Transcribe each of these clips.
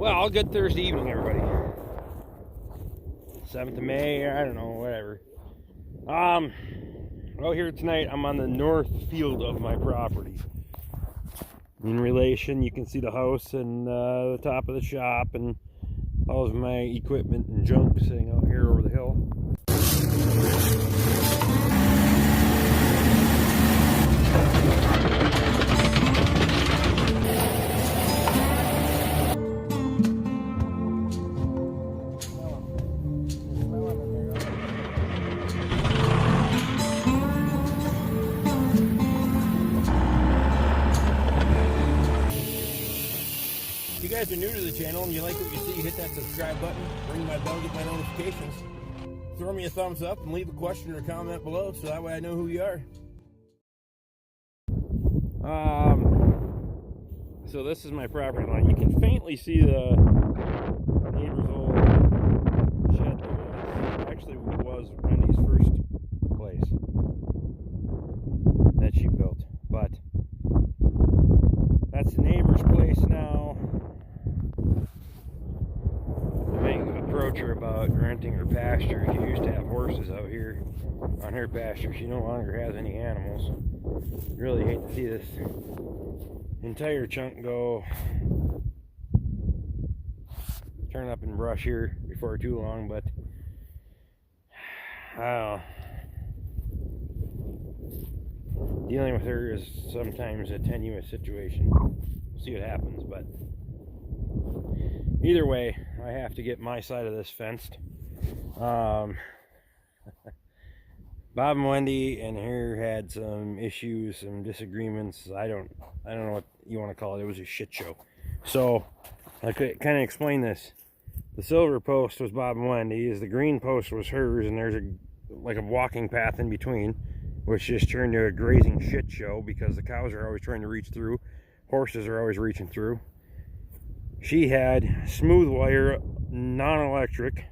Well, good Thursday evening, everybody. 7th of May, I don't know, whatever. Well, here tonight, I'm on the north field of my property. In relation, you can see the house and the top of the shop and all of my equipment and junk sitting out here over the hill. If you guys are new to the channel and you like what you see, hit that subscribe button, ring my bell, get my notifications. Throw me a thumbs up and leave a question or comment below so that way I know who you are. So this is my property line. You can faintly see the neighbor's old shed. Actually, it was Wendy's first place that she built, but that's the neighbor's place now. Approach her about renting her pasture. She used to have horses out here on her pasture. She no longer has any animals. Really hate to see this entire chunk go turn up in brush here before too long, but I don't know. Dealing with her is sometimes a tenuous situation. We'll see what happens, but either way, I have to get my side of this fenced. Bob and Wendy and her had some issues, some disagreements. I don't know what you want to call it. It was a shit show. So I could kind of explain this. The silver post was Bob and Wendy's. The green post was hers, and there's like a walking path in between, which just turned into a grazing shit show because the cows are always trying to reach through. Horses are always reaching through. She had smooth wire, non-electric,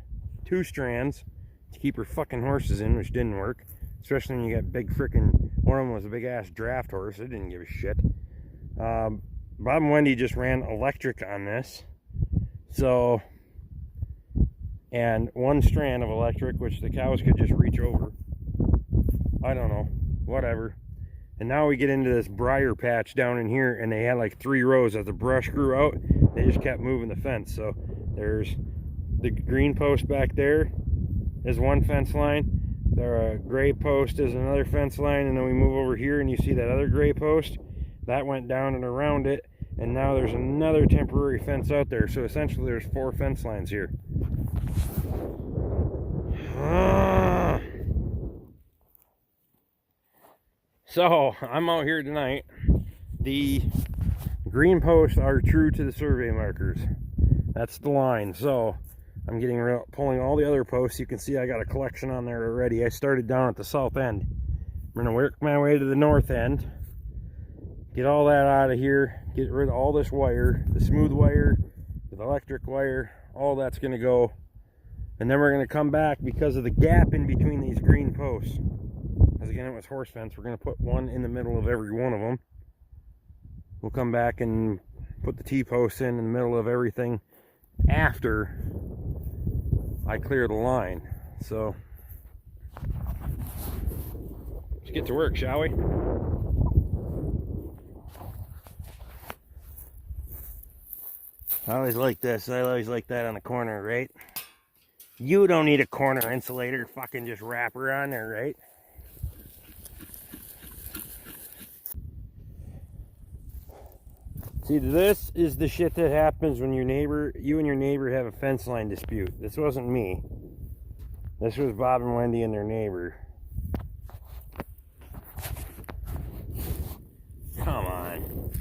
2 strands to keep her fucking horses in, which didn't work. Especially when you got big frickin', one of them was a big ass draft horse. It didn't give a shit. Bob and Wendy just ran electric on this. So, and 1 strand of electric, which the cows could just reach over. I don't know, whatever. And now we get into this briar patch down in here, and they had like 3 rows. As the brush grew out, they just kept moving the fence. So there's the green post back there is 1 fence line. The gray post is another fence line, and then we move over here and you see that other gray post that went down and around it, and now there's another temporary fence out there. So essentially there's 4 fence lines here. So I'm out here tonight. The green posts are true to the survey markers. That's the line. So I'm pulling all the other posts. You can see I got a collection on there already. I started down at the south end. I'm gonna work my way to the north end. Get all that out of here. Get rid of all this wire, the smooth wire, the electric wire, all that's gonna go. And then we're gonna come back because of the gap in between these green posts. As again, it was horse fence. We're gonna put 1 in the middle of every one of them. We'll come back and put the T-posts in the middle of everything after I clear the line. So let's get to work, shall we? I always like this. I always like that on the corner, right? You don't need a corner insulator. Fucking just wrap her on there, right? See, this is the shit that happens when you and your neighbor have a fence line dispute. This wasn't me. This was Bob and Wendy and their neighbor. Come on.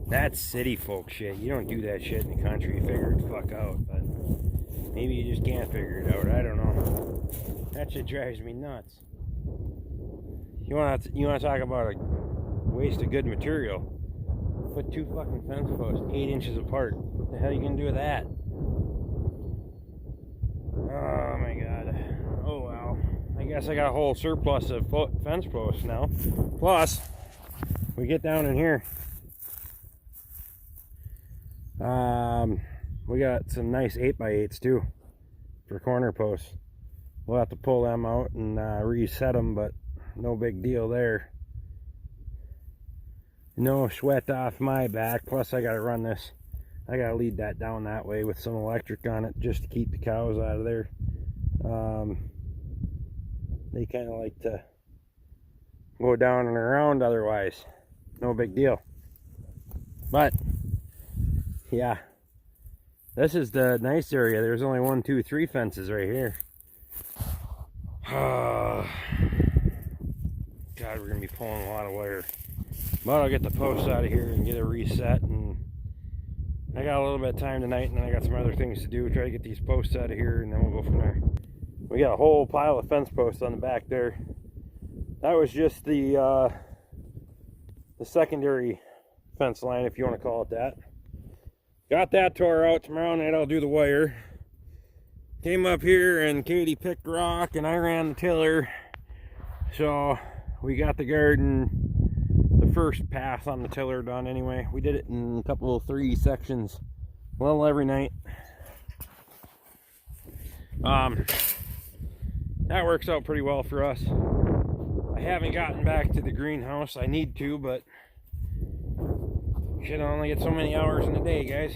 That's city folk shit. You don't do that shit in the country. You figure it the fuck out. But maybe you just can't figure it out. I don't know. That shit drives me nuts. You want to talk about a waste of good material? Put 2 fucking fence posts 8 inches apart. What the hell are you gonna do with that? Oh my god. Oh well. I guess I got a whole surplus of fence posts now. Plus, we get down in here. we got some nice 8x8s too for corner posts. We'll have to pull them out and reset them, but no big deal there. No sweat off my back. Plus I gotta run this, I gotta lead that down that way with some electric on it just to keep the cows out of there. They kind of like to go down and around otherwise. No big deal. But yeah, this is the nice area. There's only 1, 2, 3 fences right here. God, we're gonna be pulling a lot of wire. But I'll get the posts out of here and get it reset. And I got a little bit of time tonight, and then I got some other things to do. Try to get these posts out of here, and then we'll go from there. We got a whole pile of fence posts on the back there. That was just the secondary fence line, if you want to call it that. Got that tore out. Tomorrow night I'll do the wire. Came up here and Katie picked rock and I ran the tiller. So we got the garden, the first pass on the tiller done anyway. We did it in a couple of 3 sections, a little every night. That works out pretty well for us. I haven't gotten back to the greenhouse. I need to, but should only get so many hours in a day, guys.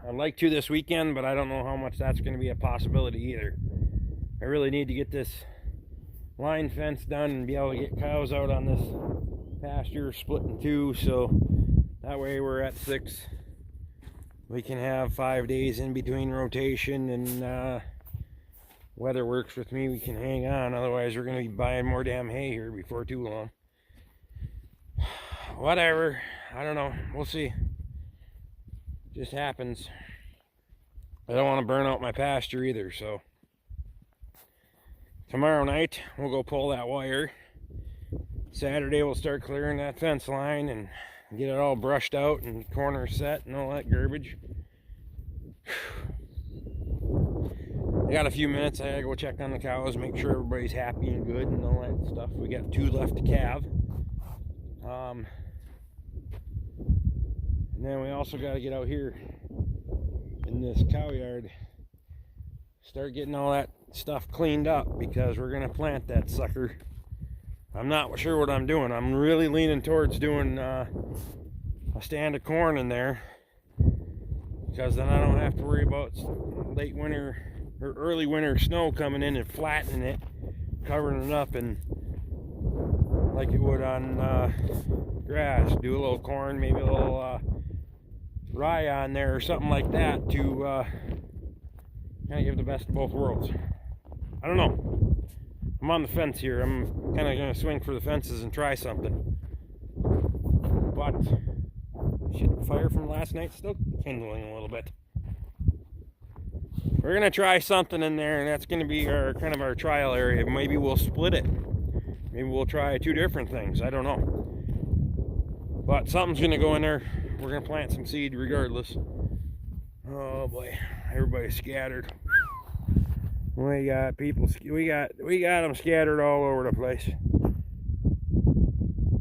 I'd like to this weekend, but I don't know how much that's going to be a possibility either. I really need to get this line fence done and be able to get cows out on this pasture split in 2, so that way we're at 6. We can have 5 days in between rotation, and weather works with me, we can hang on. Otherwise we're going to be buying more damn hay here before too long. Whatever, I don't know, we'll see. Just happens. I don't want to burn out my pasture either, so tomorrow night we'll go pull that wire. Saturday we'll start clearing that fence line and get it all brushed out and corners set and all that garbage. I got a few minutes. I gotta go check on the cows, make sure everybody's happy and good and all that stuff. We got 2 left to calve. And then we also got to get out here in this cow yard, start getting all that stuff cleaned up, because we're going to plant that sucker. I'm not sure what I'm doing. I'm really leaning towards doing a stand of corn in there, because then I don't have to worry about late winter or early winter snow coming in and flattening it, covering it up, and like it would on grass. Do a little corn, maybe a little rye on there or something like that to kind of give the best of both worlds. I don't know. I'm on the fence here. I'm kind of going to swing for the fences and try something. But shit, the fire from last night still kindling a little bit. We're going to try something in there, and that's going to be our kind of our trial area. Maybe we'll split it. Maybe we'll try 2 different things. I don't know. But something's going to go in there. We're going to plant some seed regardless. Oh boy, everybody's scattered. We got people, we got them scattered all over the place.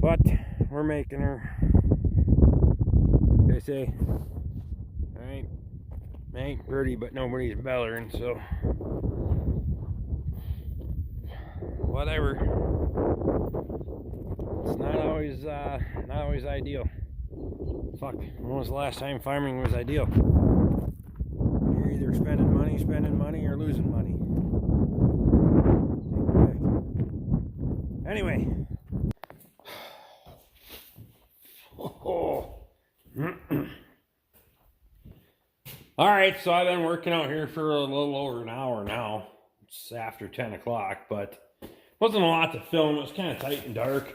But we're making her. They say, ain't pretty, but nobody's bellering, so whatever. It's not always ideal. Fuck, when was the last time farming was ideal? You're either spending money, or losing money. Anyway. Alright, so I've been working out here for a little over an hour now. It's after 10 o'clock, but wasn't a lot to film. It was kind of tight and dark.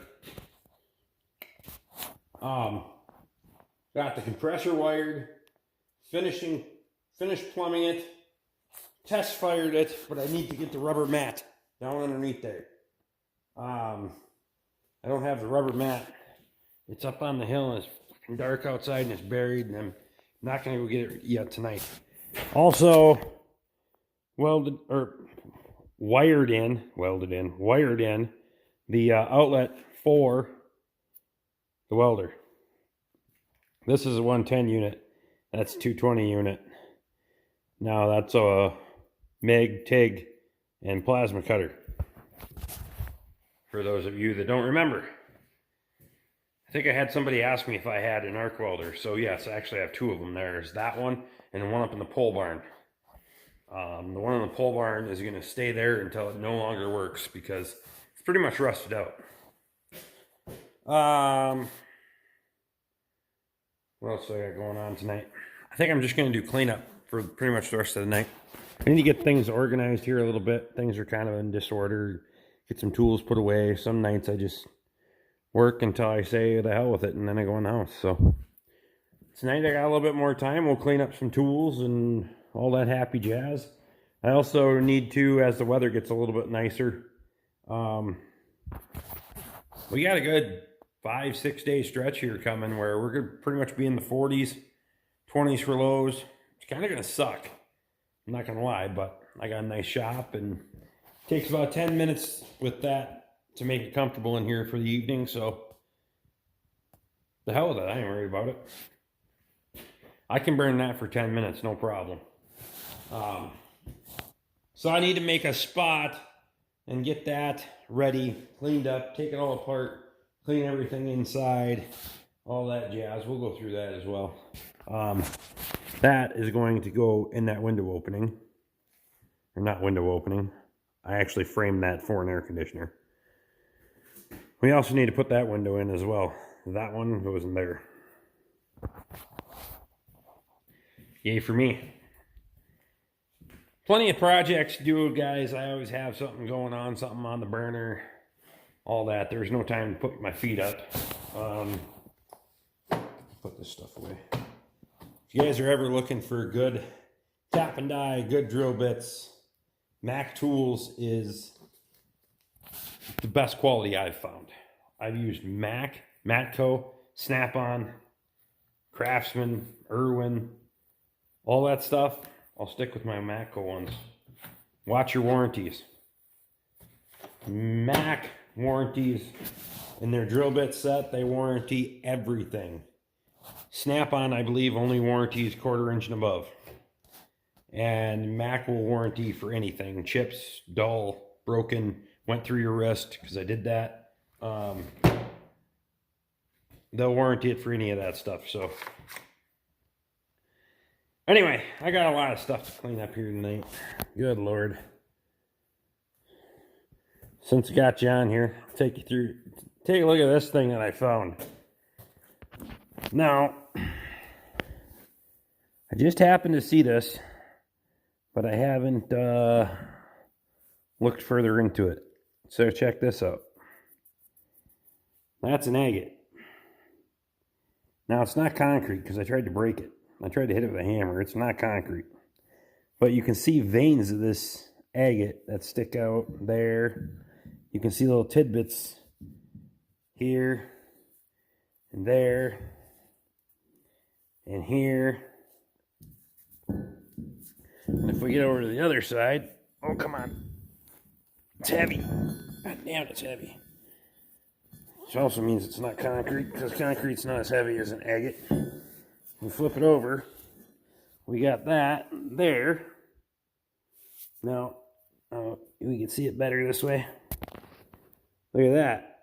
Got the compressor wired, finished plumbing it, test fired it, but I need to get the rubber mat down underneath there. I don't have the rubber mat. It's up on the hill and it's dark outside and it's buried, and I'm not going to go get it yet tonight. Also, wired in the outlet for the welder. This is a 110 unit. That's 220 unit. Now that's a MIG, TIG, and plasma cutter. For those of you that don't remember. I think I had somebody ask me if I had an arc welder. So yes, I actually have two of them. There's that one and one up in the pole barn. The one in the pole barn is going to stay there until it no longer works because it's pretty much rusted out. What else do I got going on tonight? I think I'm just going to do cleanup for pretty much the rest of the night. I need to get things organized here a little bit. Things are kind of in disorder. Get some tools put away. Some nights I just work until I say the hell with it, and then I go in the house. So tonight I got a little bit more time. We'll clean up some tools and all that happy jazz. I also need to, as the weather gets a little bit nicer, we got a good 5-6 day stretch here coming where we're going to pretty much be in the 40s, 20s for lows. It's kind of going to suck. I'm not going to lie, but I got a nice shop, and it takes about 10 minutes with that to make it comfortable in here for the evening. So the hell with it, I ain't worried about it. I can burn that for 10 minutes, no problem. So I need to make a spot and get that ready, cleaned up, take it all apart, clean everything inside, all that jazz. We'll go through that as well. That is going to go in that window opening. Or not window opening. I actually framed that for an air conditioner. We also need to put that window in as well. That one goes in there. Yay for me. Plenty of projects to do, guys. I always have something going on, something on the burner, all that. There's no time to put my feet up. Put this stuff away. If you guys are ever looking for good tap and die, good drill bits, Mac Tools is the best quality I've found. I've used Mac, Matco, Snap-on, Craftsman, Irwin, all that stuff. I'll stick with my Matco ones. Watch your warranties. Mac warranties in their drill bit set, they warranty everything. Snap-on, I believe, only warranties 1/4 inch and above. And Mac will warranty for anything. Chips, dull, broken, went through your wrist, because I did that. They'll warranty it for any of that stuff. So anyway, I got a lot of stuff to clean up here tonight. Good Lord. Since I got you on here, I'll take you through. Take a look at this thing that I found. Now, I just happened to see this, but I haven't looked further into it. So check this out. That's an agate. Now, it's not concrete because I tried to break it. I tried to hit it with a hammer. It's not concrete. But you can see veins of this agate that stick out there. You can see little tidbits here and there and here. And if we get over to the other side, oh, come on. It's heavy. God damn, it's heavy. Which also means it's not concrete, because concrete's not as heavy as an agate. We flip it over. We got that there. Now, we can see it better this way. Look at that.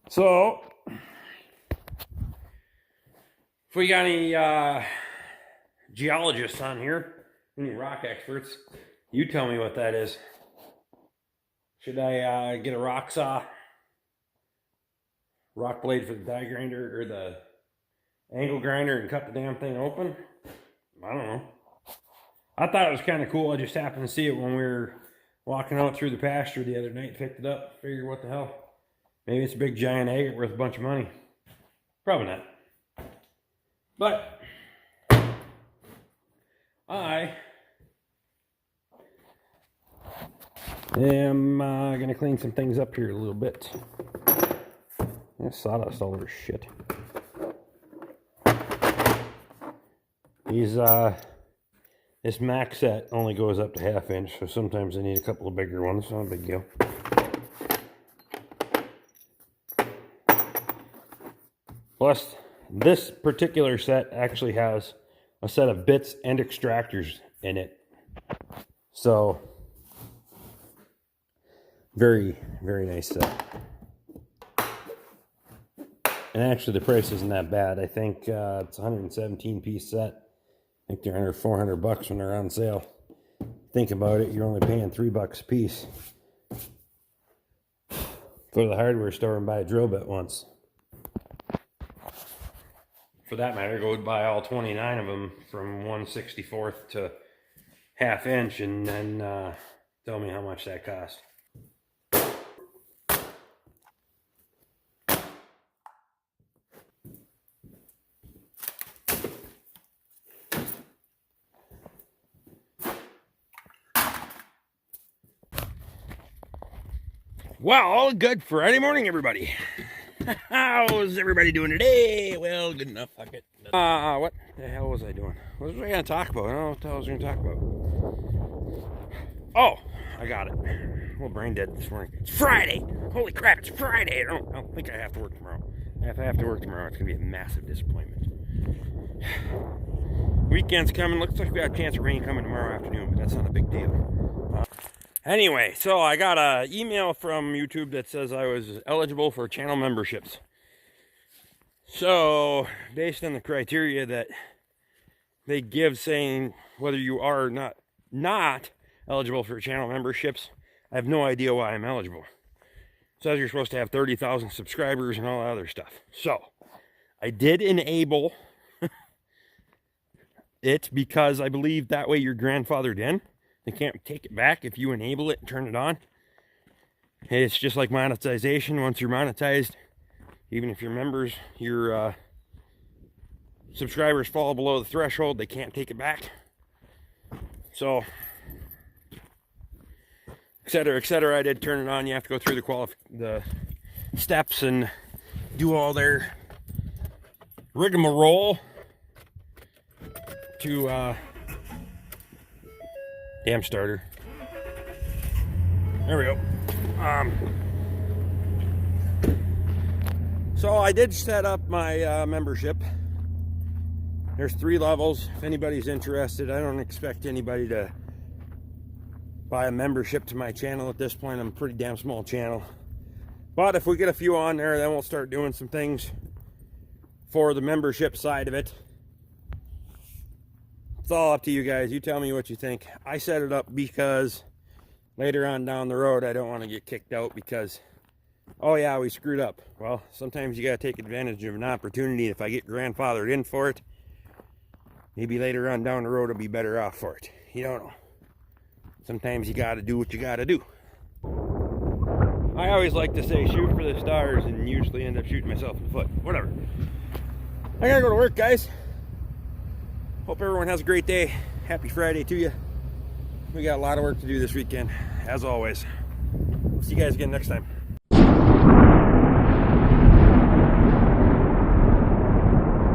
So, if we got any geologists on here, any rock experts, you tell me what that is. Should I get a rock saw, rock blade for the die grinder, or the angle grinder and cut the damn thing open? I don't know. I thought it was kind of cool. I just happened to see it when we were walking out through the pasture the other night. Picked it up. Figured, what the hell? Maybe it's a big giant agate worth a bunch of money. Probably not. But I am going to clean some things up here a little bit. There's sawdust all over shit. This Mac set only goes up to 1/2 inch, so sometimes I need a couple of bigger ones. Not a big deal. Plus, this particular set actually has a set of bits and extractors in it. So, very, very nice set. And actually, the price isn't that bad. I think it's a 117 piece set. I think they're under 400 bucks when they're on sale. Think about it, you're only paying $3 a piece. Go to the hardware store and buy a drill bit once. For that matter, go buy all 29 of them from 1/64 to 1/2 inch and then tell me how much that cost. Well, good Friday morning, everybody. How's everybody doing today? Well, good enough. Fuck it. What the hell was I doing? What was I going to talk about? I don't know what the hell I was going to talk about. Oh, I got it. Well, brain dead this morning. It's Friday. Holy crap, it's Friday. I don't think I have to work tomorrow. If I have to work tomorrow, it's going to be a massive disappointment. Weekend's coming. Looks like we got a chance of rain coming tomorrow afternoon, but that's not a big deal. Anyway, so I got an email from YouTube that says I was eligible for channel memberships. So, based on the criteria that they give saying whether you are or not eligible for channel memberships, I have no idea why I'm eligible. It says you're supposed to have 30,000 subscribers and all that other stuff. So, I did enable it because I believe that way you're grandfathered in. They can't take it back if you enable it and turn it on. It's just like monetization. Once you're monetized, even if your members, your subscribers fall below the threshold, they can't take it back. So, etc., etc. I did turn it on. You have to go through the steps and do all their rigmarole to damn starter. There we go. So I did set up my membership. There's 3 levels. If anybody's interested, I don't expect anybody to buy a membership to my channel at this point. I'm a pretty damn small channel. But if we get a few on there, then we'll start doing some things for the membership side of it. It's all up to you guys. You tell me what you think. I set it up because later on down the road, I don't want to get kicked out because, oh yeah, we screwed up. Well, sometimes you got to take advantage of an opportunity. If I get grandfathered in for it, maybe later on down the road I'll be better off for it. You don't know. Sometimes you got to do what you got to do. I always like to say shoot for the stars and usually end up shooting myself in the foot. Whatever. I gotta go to work, guys. Hope everyone has a great day. Happy Friday to you. We got a lot of work to do this weekend, as always. See you guys again next time.